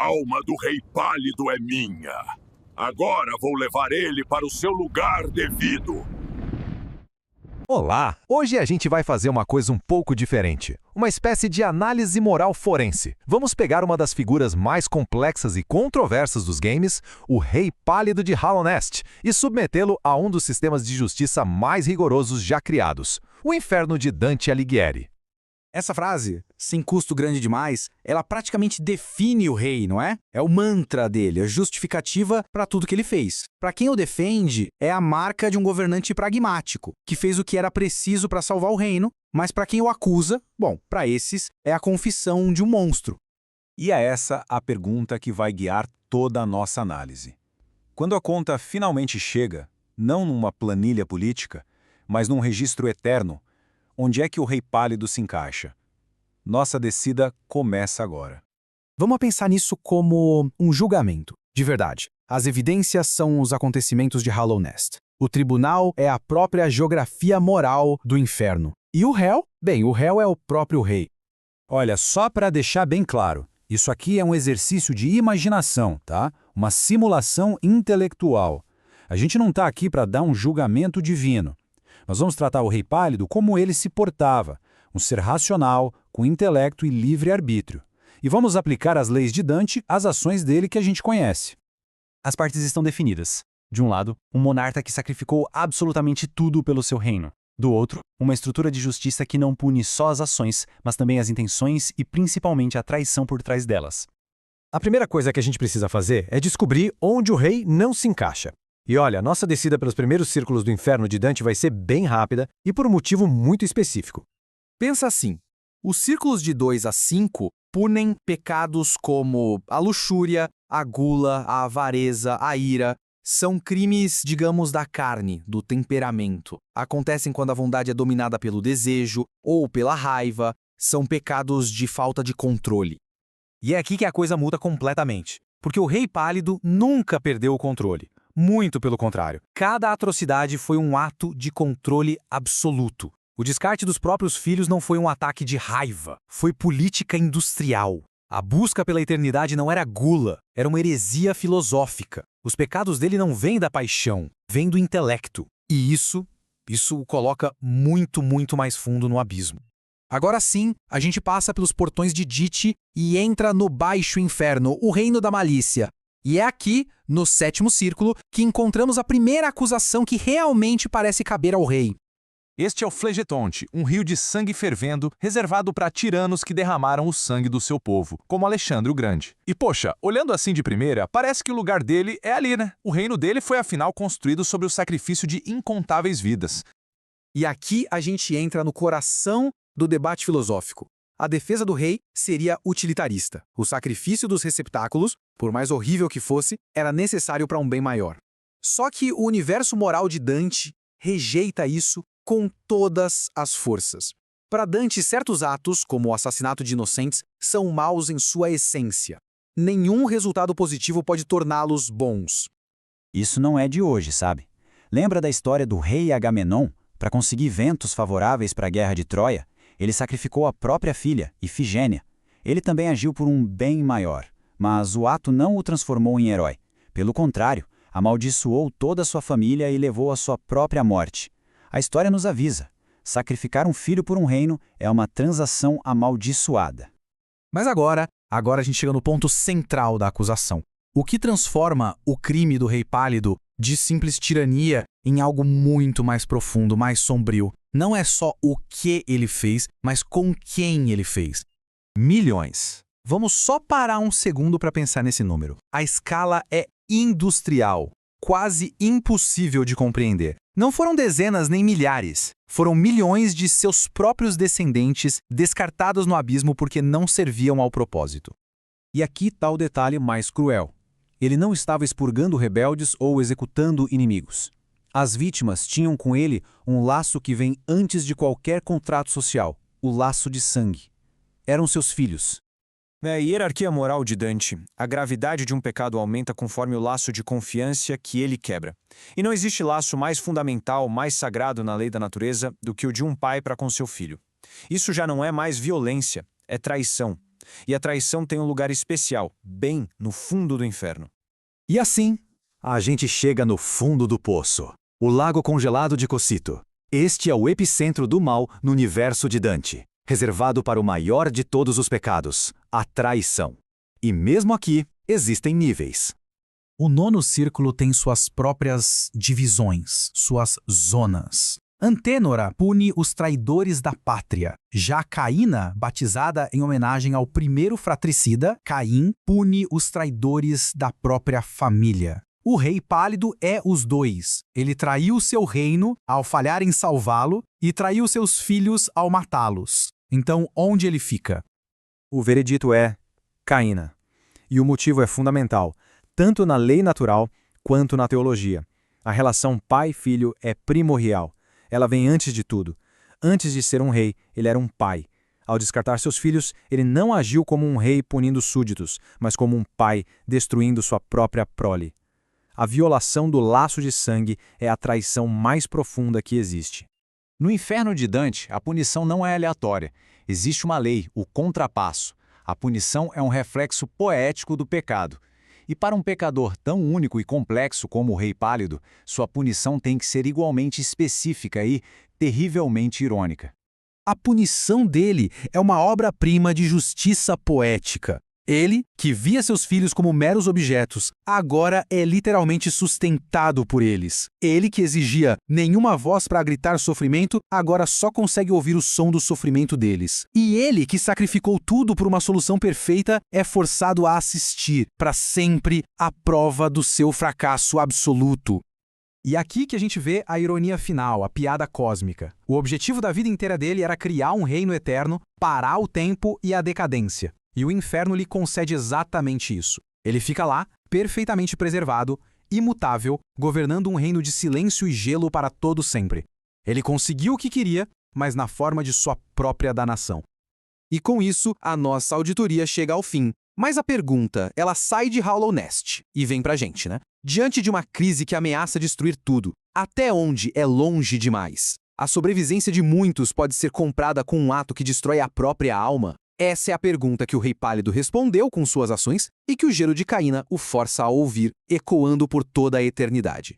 alma do Rei Pálido é minha. Agora vou levar ele para o seu lugar devido. Olá! Hoje a gente vai fazer uma coisa um pouco diferente. Uma espécie de análise moral forense. Vamos pegar uma das figuras mais complexas e controversas dos games, o Rei Pálido de Hallownest, e submetê-lo a um dos sistemas de justiça mais rigorosos já criados, o Inferno de Dante Alighieri. Essa frase, sem custo grande demais, ela praticamente define o rei, não é? É o mantra dele, a justificativa para tudo que ele fez. Para quem o defende, é a marca de um governante pragmático, que fez o que era preciso para salvar o reino, mas para quem o acusa, bom, para esses, é a confissão de um monstro. E é essa a pergunta que vai guiar toda a nossa análise. Quando a conta finalmente chega, não numa planilha política, mas num registro eterno, onde é que o Rei Pálido se encaixa? Nossa descida começa agora. Vamos pensar nisso como um julgamento, de verdade. As evidências são os acontecimentos de Hallownest. O tribunal é a própria geografia moral do inferno. E o réu? Bem, o réu é o próprio rei. Olha, só para deixar bem claro, isso aqui é um exercício de imaginação, tá? Uma simulação intelectual. A gente não está aqui para dar um julgamento divino. Nós vamos tratar o Rei Pálido como ele se portava, um ser racional, com intelecto e livre-arbítrio. E vamos aplicar as leis de Dante às ações dele que a gente conhece. As partes estão definidas. De um lado, um monarca que sacrificou absolutamente tudo pelo seu reino. Do outro, uma estrutura de justiça que não pune só as ações, mas também as intenções e principalmente a traição por trás delas. A primeira coisa que a gente precisa fazer é descobrir onde o rei não se encaixa. E olha, nossa descida pelos primeiros círculos do inferno de Dante vai ser bem rápida e por um motivo muito específico. Pensa assim, os círculos de 2 a 5 punem pecados como a luxúria, a gula, a avareza, a ira. São crimes, digamos, da carne, do temperamento. Acontecem quando a vontade é dominada pelo desejo ou pela raiva. São pecados de falta de controle. E é aqui que a coisa muda completamente. Porque o Rei Pálido nunca perdeu o controle. Muito pelo contrário. Cada atrocidade foi um ato de controle absoluto. O descarte dos próprios filhos não foi um ataque de raiva. Foi política industrial. A busca pela eternidade não era gula, era uma heresia filosófica. Os pecados dele não vêm da paixão, vêm do intelecto. E isso o coloca muito mais fundo no abismo. Agora sim, a gente passa pelos portões de Dite e entra no Baixo Inferno, o reino da malícia. E é aqui, no 7º círculo, que encontramos a primeira acusação que realmente parece caber ao rei. Este é o Flegetonte, um rio de sangue fervendo, reservado para tiranos que derramaram o sangue do seu povo, como Alexandre o Grande. E poxa, olhando assim de primeira, parece que o lugar dele é ali, né? O reino dele foi afinal construído sobre o sacrifício de incontáveis vidas. E aqui a gente entra no coração do debate filosófico. A defesa do rei seria utilitarista. O sacrifício dos receptáculos, por mais horrível que fosse, era necessário para um bem maior. Só que o universo moral de Dante rejeita isso com todas as forças. Para Dante, certos atos, como o assassinato de inocentes, são maus em sua essência. Nenhum resultado positivo pode torná-los bons. Isso não é de hoje, sabe? Lembra da história do rei Agamenon? Para conseguir ventos favoráveis para a guerra de Troia, ele sacrificou a própria filha, Ifigênia. Ele também agiu por um bem maior, mas o ato não o transformou em herói. Pelo contrário, amaldiçoou toda a sua família e levou à sua própria morte. A história nos avisa: sacrificar um filho por um reino é uma transação amaldiçoada. Mas agora a gente chega no ponto central da acusação. O que transforma o crime do Rei Pálido de simples tirania em algo muito mais profundo, mais sombrio. Não é só o que ele fez, mas com quem ele fez. Milhões. Vamos só parar um segundo para pensar nesse número. A escala é industrial, quase impossível de compreender. Não foram dezenas nem milhares. Foram milhões de seus próprios descendentes descartados no abismo porque não serviam ao propósito. E aqui está o detalhe mais cruel. Ele não estava expurgando rebeldes ou executando inimigos. As vítimas tinham com ele um laço que vem antes de qualquer contrato social, o laço de sangue. Eram seus filhos. Na hierarquia moral de Dante, a gravidade de um pecado aumenta conforme o laço de confiança que ele quebra. E não existe laço mais fundamental, mais sagrado na lei da natureza do que o de um pai para com seu filho. Isso já não é mais violência, é traição. E a traição tem um lugar especial, bem no fundo do inferno. E assim, a gente chega no fundo do poço, o lago congelado de Cocyto. Este é o epicentro do mal no universo de Dante, reservado para o maior de todos os pecados, a traição. E mesmo aqui, existem níveis. O nono círculo tem suas próprias divisões, suas zonas. Antênora pune os traidores da pátria. Já Caína, batizada em homenagem ao primeiro fratricida, Caim, pune os traidores da própria família. O rei pálido é os dois. Ele traiu seu reino ao falhar em salvá-lo e traiu seus filhos ao matá-los. Então, onde ele fica? O veredito é Caína. E o motivo é fundamental, tanto na lei natural quanto na teologia. A relação pai-filho é primordial. Ela vem antes de tudo. Antes de ser um rei, ele era um pai. Ao descartar seus filhos, ele não agiu como um rei punindo súditos, mas como um pai destruindo sua própria prole. A violação do laço de sangue é a traição mais profunda que existe. No inferno de Dante, a punição não é aleatória. Existe uma lei, o contrapasso. A punição é um reflexo poético do pecado. E para um pecador tão único e complexo como o Rei Pálido, sua punição tem que ser igualmente específica e terrivelmente irônica. A punição dele é uma obra-prima de justiça poética. Ele, que via seus filhos como meros objetos, agora é literalmente sustentado por eles. Ele, que exigia nenhuma voz para gritar sofrimento, agora só consegue ouvir o som do sofrimento deles. E ele, que sacrificou tudo por uma solução perfeita, é forçado a assistir, para sempre, à prova do seu fracasso absoluto. E aqui que a gente vê a ironia final, a piada cósmica. O objetivo da vida inteira dele era criar um reino eterno, parar o tempo e a decadência. E o inferno lhe concede exatamente isso. Ele fica lá, perfeitamente preservado, imutável, governando um reino de silêncio e gelo para todo sempre. Ele conseguiu o que queria, mas na forma de sua própria danação. E com isso, a nossa auditoria chega ao fim. Mas a pergunta, ela sai de Hollow Nest e vem pra gente, né? Diante de uma crise que ameaça destruir tudo, até onde é longe demais? A sobrevivência de muitos pode ser comprada com um ato que destrói a própria alma? Essa é a pergunta que o Rei Pálido respondeu com suas ações e que o gelo de Caína o força a ouvir, ecoando por toda a eternidade.